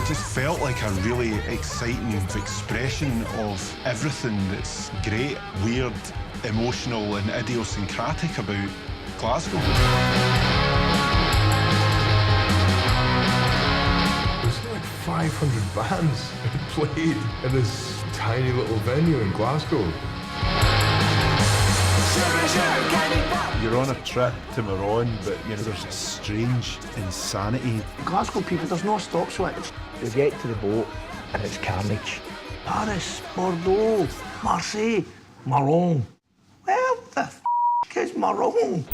It just felt like a really exciting expression of everything that's great, weird, emotional and idiosyncratic about Glasgow. There's like 500 bands that played in this tiny little venue in Glasgow. You're on a trip to Moron, but you know there's a strange insanity. Glasgow people, there's no stop switch. You get to the boat and it's carnage. Paris, Bordeaux, Marseille, Maron. Where the f*** is Maron?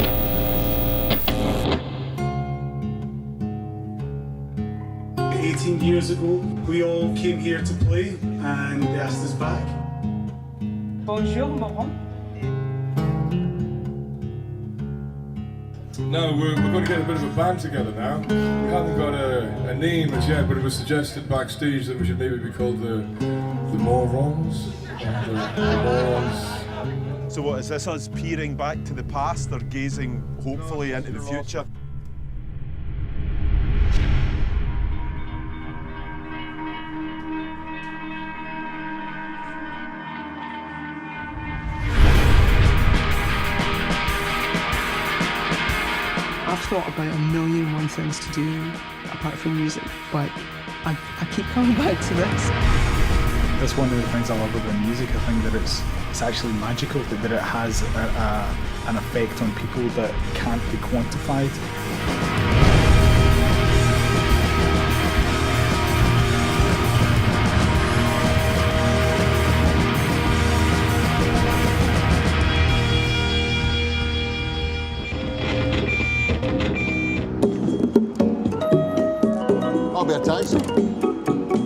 "18 years ago, we all came here to play and they asked us back. Bonjour, Maron. No, we're going to get a bit of a band together now. We haven't got a name as yet, but it was suggested backstage that we should maybe be called the Morons. The Morons. So what, is this us peering back to the past or gazing hopefully into the future? I've thought about a million and one things to do apart from music, but I keep coming back to this. That's one of the things I love about music. I think that it's actually magical, that it has an effect on people that can't be quantified.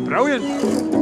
Brilliant.